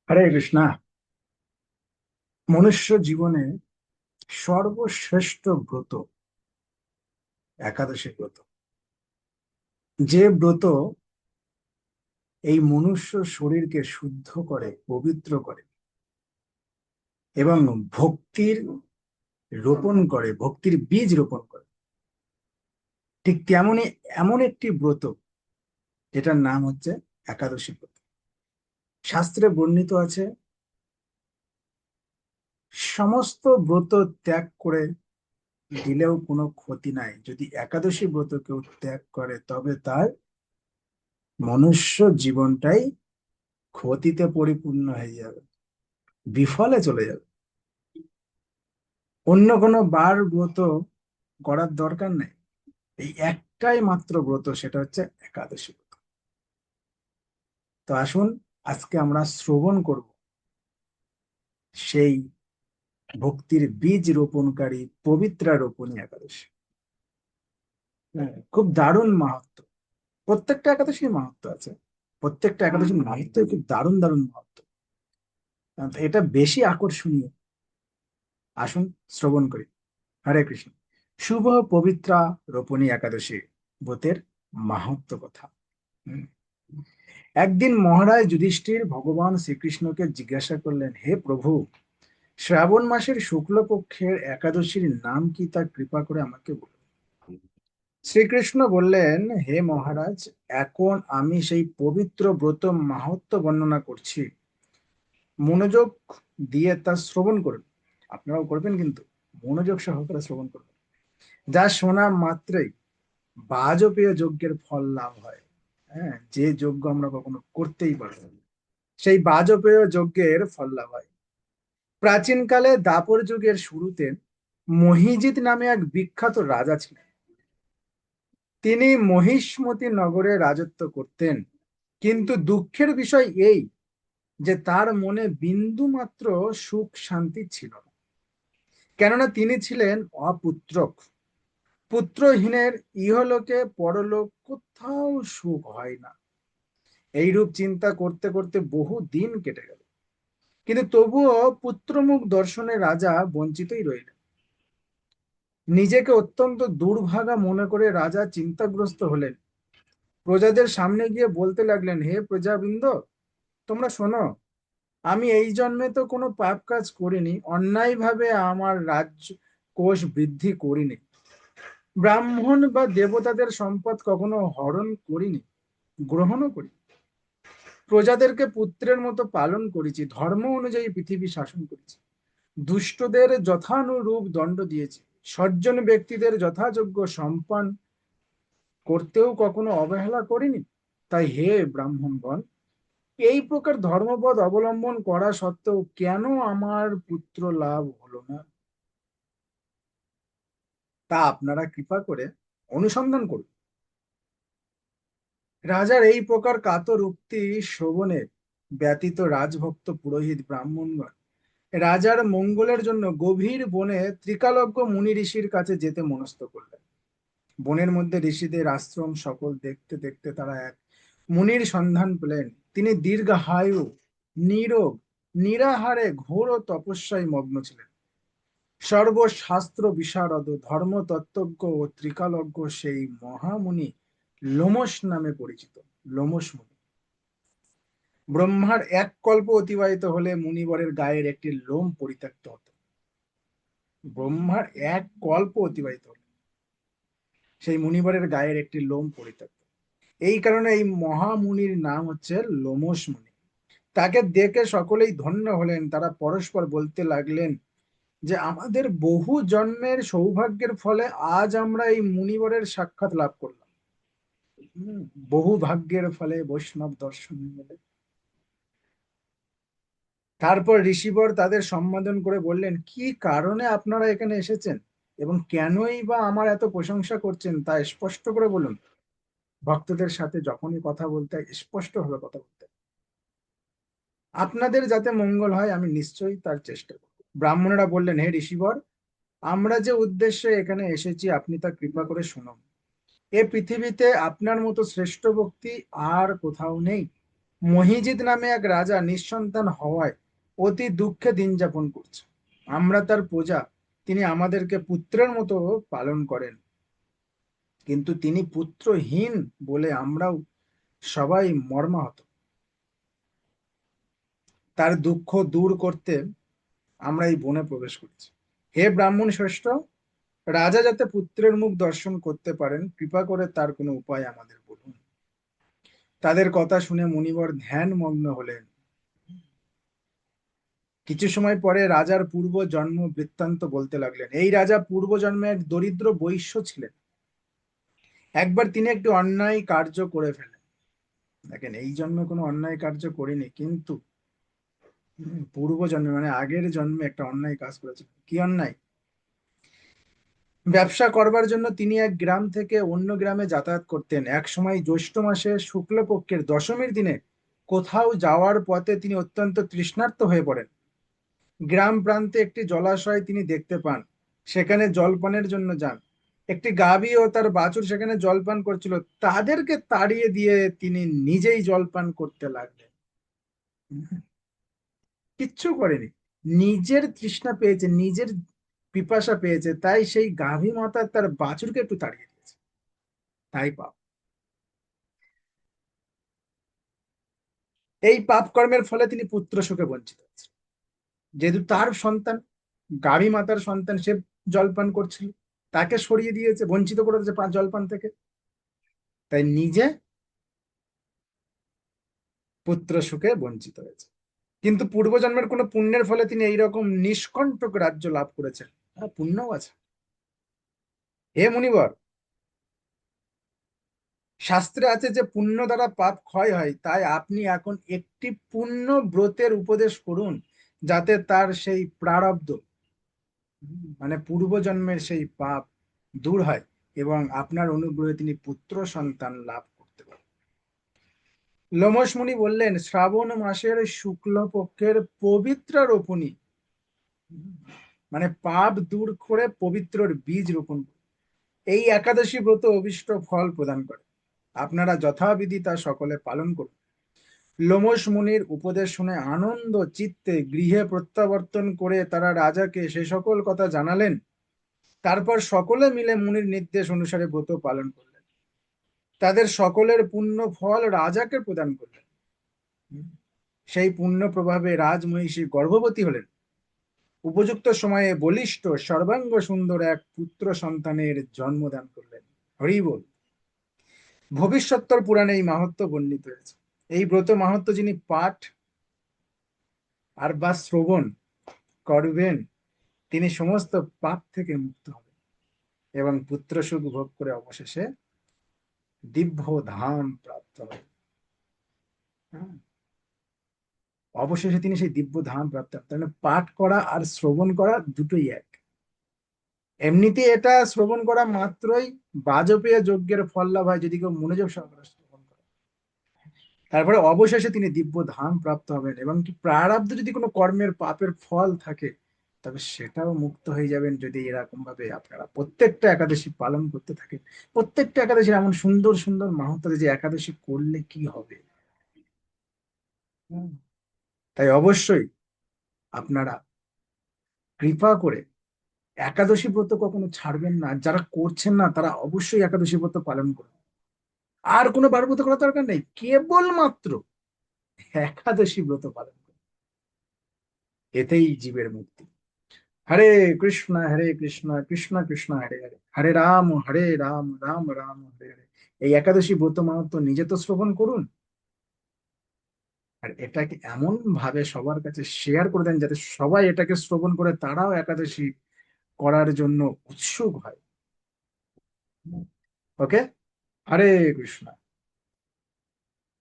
হরে কৃষ্ণা। মনুষ্য জীবনে সর্বশ্রেষ্ঠ ব্রত একাদশী ব্রত। যে ব্রত এই মনুষ্য শরীরকে শুদ্ধ করে, পবিত্র করে এবং ভক্তির রোপণ করে, ভক্তির বীজ রোপণ করে। ঠিক তেমনই এমন একটি ব্রত যেটার নাম হচ্ছে একাদশী ব্রত। শাস্ত্রে বর্ণিত আছে, সমস্ত ব্রত ত্যাগ করে দিলেও কোনো ক্ষতি নাই, যদি একাদশী ব্রত কেউ ত্যাগ করে তবে তার মনুষ্য জীবনটাই ক্ষতিতে পরিপূর্ণ হয়ে যাবে, বিফলে চলে যাবে। অন্য কোনো বার ব্রত করার দরকার নেই, এই একটাই মাত্র ব্রত, সেটা হচ্ছে একাদশী ব্রত। তো আসুন, আজকে আমরা শ্রবণ করব সেই ভক্তির বীজ রোপণকারী পবিত্রা রোপণী একাদশী। হ্যাঁ, খুব দারুণ মাহাত্ম। প্রত্যেকটা একাদশীর মাহাত্ম আছে, প্রত্যেকটা একাদশীর মাহাত্ম খুব দারুণ দারুণ মাহাত্ম। এটা বেশি আকর্ষণীয়। আসুন শ্রবণ করি। হরে কৃষ্ণ। শুভ পবিত্রা রোপণী একাদশী ব্রতের মাহাত্ম্য কথা। হুম। একদিন মহারাজ যুধিষ্ঠির ভগবান শ্রীকৃষ্ণকে জিজ্ঞাসা করলেন, হে প্রভু, শ্রাবণ মাসের শুক্লপক্ষের একাদশীর নাম কি, তা কৃপা করে আমাকে বলুন। শ্রীকৃষ্ণ বললেন, হে মহারাজ, এখন আমি সেই পবিত্র ব্রত মাহাত্ম্য বর্ণনা করছি, মনোযোগ দিয়ে তা শ্রবণ করুন। আপনারাও করবেন, কিন্তু মনোযোগ সহকারে শ্রবণ করবেন। যা শোনা মাত্রই বাজপেয় যজ্ঞের ফল লাভ হয়। হ্যাঁ, যে যজ্ঞ আমরা কখনো করতেই পারবো না, সেই বাজপেয় যজ্ঞের ফল লাভ হয়। প্রাচীনকালে দাপর যুগের শুরুতে মহিজিৎ নামে এক বিখ্যাত রাজা ছিলেন। তিনি মহিষ্মতি নগরে রাজত্ব করতেন, কিন্তু দুঃখের বিষয় এই যে তার মনে বিন্দু মাত্র সুখ শান্তি ছিল না, কেননা তিনি ছিলেন অপুত্রক। পুত্রহীনের ইহলোকে পরলোক কোথাও সুখ হয় না। এইরূপ চিন্তা করতে করতে বহু দিন কেটে গেল, কিন্তু তবুও পুত্রমুখ দর্শনে রাজা বঞ্চিতই রইলেন। নিজেকে অত্যন্ত দুর্ভাগা মনে করে রাজা চিন্তাগ্রস্ত হলেন। প্রজাদের সামনে গিয়ে বলতে লাগলেন, হে প্রজাবৃন্দ, তোমরা শোনো, আমি এই জন্মে তো কোনো পাপ কাজ করিনি, অন্যায়ভাবে আমার রাজ্য কোষ বৃদ্ধি করিনি, ব্রাহ্মণ বা দেবতাদের সম্পদ কখনো হরণ করিনি, গ্রহণও করি, প্রজাদেরকে পুত্রের মতো পালন করেছি, ধর্ম অনুযায়ী পৃথিবী শাসন করেছি, দুষ্টদের যথানুরূপ দণ্ড দিয়েছি, সজ্জন ব্যক্তিদের যথাযোগ্য সম্মান করতেও কখনো অবহেলা করিনি। তাই হে ব্রাহ্মণগণ, এই প্রকার ধর্মপদ অবলম্বন করা সত্ত্বেও কেন আমার পুত্র লাভ হলো না, তা আপনারা কৃপা করে অনুসন্ধান করুন। রাজার এই প্রকার কাতর উক্তি শ্রবণে ব্যতীত রাজভক্ত পুরোহিত ব্রাহ্মণগণ রাজার মঙ্গলের জন্য গভীর বনে ত্রিকালজ্ঞ মুনি ঋষির কাছে যেতে মনস্থ করলেন। বনের মধ্যে ঋষিদের আশ্রম সকল দেখতে দেখতে তারা এক মুনির সন্ধান পেলেন। তিনি দীর্ঘায়ু, নীরোগ, নিরাহারে ঘোর তপস্যায় মগ্ন ছিলেন। সর্বশাস্ত্র বিশারদ, ধর্মতত্ত্বজ্ঞ ও ত্রিকালজ্ঞ সেই মহামুনি লোমশ নামে পরিচিত। লোমশ মুনি। ব্রহ্মার এক কল্প অতিবাহিত হলে মুনিবরের গায়ের একটি লোম পরিত্যক্ত হতো। ব্রহ্মার এক কল্প অতিবাহিত হলে সেই মুনিবরের গায়ের একটি লোম পরিত্যক্ত। এই কারণে এই মহামুনির নাম হচ্ছে লোমশ মুনি। তাকে দেখে সকলেই ধন্য হলেন। তারা পরস্পর বলতে লাগলেন যে আমাদের বহু জন্মের সৌভাগ্যের ফলে আজ আমরা এই মুনিবরের সাক্ষাৎ লাভ করলাম। বহু ভাগ্যের ফলে বৈষ্ণব দর্শন মেলে। তারপর ঋষিবর তাদের সম্বোধন করে বললেন, কি কারণে আপনারা এখানে এসেছেন এবং কেনই বা আমার এত প্রশংসা করছেন তা স্পষ্ট করে বলুন। ভক্তদের সাথে যখনই কথা বলতে স্পষ্ট ভাবে কথা বলতে, আপনাদের যাতে মঙ্গল হয় আমি নিশ্চয়ই তার চেষ্টা করব। ব্রাহ্মণেরা বললেন, হে ঋষিবর, আমরা যে উদ্দেশ্যে এখানে এসেছি আপনি তা কৃপা করে শুনুন। এ পৃথিবীতে আপনার মতো শ্রেষ্ঠ ভক্তি আর কোথাও নেই। মহিজিৎ নামে এক রাজা নিঃসন্তান হওয়ায় অতি দুঃখে দিন যাপন করছে। আমরা তার প্রজা, তিনি আমাদেরকে পুত্রের মতো পালন করেন, কিন্তু তিনি পুত্রহীন বলে আমরাও সবাই মর্মাহত। তার দুঃখ দূর করতে আমরা এই বনে প্রবেশ করেছি। হে ব্রাহ্মণ শ্রেষ্ঠ, রাজা যাতে পুত্রের মুখ দর্শন করতে পারেন, কৃপা করে তার কোনো উপায় আমাদের বলুন। তাদের কথা শুনে মুনিবর ধ্যান মগ্ন হলেন। কিছু সময় পরে রাজার পূর্ব জন্ম বৃত্তান্ত বলতে লাগলেন। এই রাজা পূর্ব জন্মে এক দরিদ্র বৈশ্য ছিলেন। একবার তিনি একটি অন্যায় কার্য করে ফেলেন। দেখেন, এই জন্মে কোনো অন্যায় কার্য করিনি, কিন্তু পূর্ব জন্মে মানে আগের জন্মে একটা অন্যায় কাজ করেছেন। কি অন্যায়? ব্যবসা করবার জন্য তিনি এক গ্রাম থেকে অন্য গ্রামে যাতায়াত করতেন। এক সময় জ্যৈষ্ঠ মাসে শুক্লপক্ষের দশমীর দিনে কোথাও যাওয়ার পথে তিনি অত্যন্ত তৃষ্ণার্ত হয়ে পড়েন। গ্রাম প্রান্তে একটি জলাশয় তিনি দেখতে পান, সেখানে জলপানের জন্য যান। একটি গাভী ও তার বাছুর সেখানে জলপান করছিল, তাদেরকে তাড়িয়ে দিয়ে তিনি নিজেই জলপান করতে লাগলেন। কিচ্ছু করেনি, নিজের তৃষ্ণা পেয়েছে, নিজের পিপাসা পেয়েছে, তাই সেই গাভী মাতা তার বাছুরকে একটু তাড়িয়ে দিয়েছে। তাই পাপ। এই পাপ কর্মের ফলে তিনি পুত্র সুখে বঞ্চিত হয়েছে। যেহেতু তার সন্তান, গাভী মাতার সন্তান, সে জলপান করছিল, তাকে সরিয়ে দিয়েছে, বঞ্চিত করে দিয়েছে জলপান থেকে, তাই নিজে পুত্র সুখে বঞ্চিত হয়েছে। কিন্তু পূর্বজন্মের কোনো পুণ্যের ফলে তিনি এইরকম নিষ্কণ্টক রাজ্য লাভ করেছেন। পুণ্যও আছে। হে মুনিবর, শাস্ত্রে আছে যে পুণ্য দ্বারা পাপ ক্ষয় হয়, তাই আপনি এখন একটি পুণ্য ব্রতের উপদেশ করুন, যাতে তার সেই প্রারব্ধ মানে পূর্বজন্মের সেই পাপ দূর হয় এবং আপনার অনুগ্রহে তিনি পুত্র সন্তান লাভ করতে পারেন। লোমশ মুনি বললেন, শ্রাবণ মাসের শুক্ল পক্ষের পবিত্র রোপণী, মানে পাপ দূর করে পবিত্রর বীজ রোপণ, এই একাদশী ব্রত অভিষ্ট ফল প্রদান করে। আপনারা যথাবিধি তা সকলে পালন করুন। লোমশ মুনির উপদেশ শুনে আনন্দ চিত্তে গৃহে প্রত্যাবর্তন করে তারা রাজাকে সে সকল কথা জানালেন। তারপর সকলে মিলে মুনির নির্দেশ অনুসারে ব্রত পালন করলেন। তাদের সকলের পুণ্য ফল রাজাকে প্রদান করলেন। সেই পুণ্য প্রভাবে রাজমহিষী গর্ভবতী হলেন। উপযুক্ত সময়ে বলিষ্ঠ সর্বাঙ্গ সুন্দর এক পুত্র সন্তানের জন্মদান করলেন। হরি বল। ভবিষ্যত্তর পুরাণে এই মাহাত্ম্য বর্ণিত হয়েছে। এই ব্রত মাহাত্ম্য যিনি পাঠ আর বা শ্রবণ করবেন, তিনি সমস্ত পাপ থেকে মুক্ত হবেন এবং পুত্র সুখ ভোগ করে অবশেষে দিব্য ধাম প্রাপ্ত হবেন। হ্যাঁ, অবশেষে তিনি সেই দিব্য ধাম প্রাপ্ত হবেন। তাহলে পাঠ করা আর শ্রবণ করা দুটোই এক। এমনিতে এটা শ্রবণ করা মাত্রই বাজপেয় যজ্ঞের ফল লাভ হয়, যদি কেউ মনোযোগ সহকারে শ্রবণ করে। তারপরে অবশেষে তিনি দিব্য ধাম প্রাপ্ত হবেন এবং কি প্রারব্ধ যদি কোনো কর্মের পাপের ফল থাকে, তবে সেটাও মুক্ত হয়ে যাবেন, যদি এরকম ভাবে আপনারা প্রত্যেকটা একাদশী পালন করতে থাকেন। প্রত্যেকটা একাদশী এমন সুন্দর সুন্দর মাহাত্ম্য আছে যে একাদশী করলে কি হবে। হুম। তাই অবশ্যই আপনারা কৃপা করে একাদশী ব্রত কখনো ছাড়বেন না। যারা করছেন না তারা অবশ্যই একাদশী ব্রত পালন করুন। আর কোনো বার ব্রত করার দরকার নেই, কেবলমাত্র একাদশী ব্রত পালন করুন, এতেই জীবের মুক্তি। হরে কৃষ্ণ কৃষ্ণ কৃষ্ণ হরে হরে, হরে রাম রাম রাম হরে হরে। এই একাদশী ব্রত মাহাত্ম্য নিজে তো শ্রবণ করুন, আর এটাকে এমন ভাবে সবার কাছে শেয়ার করে দেন যাতে সবাই এটাকে শ্রবণ করে তারাও একাদশী করার জন্য উৎসুক হয়। ওকে। হরে কৃষ্ণ।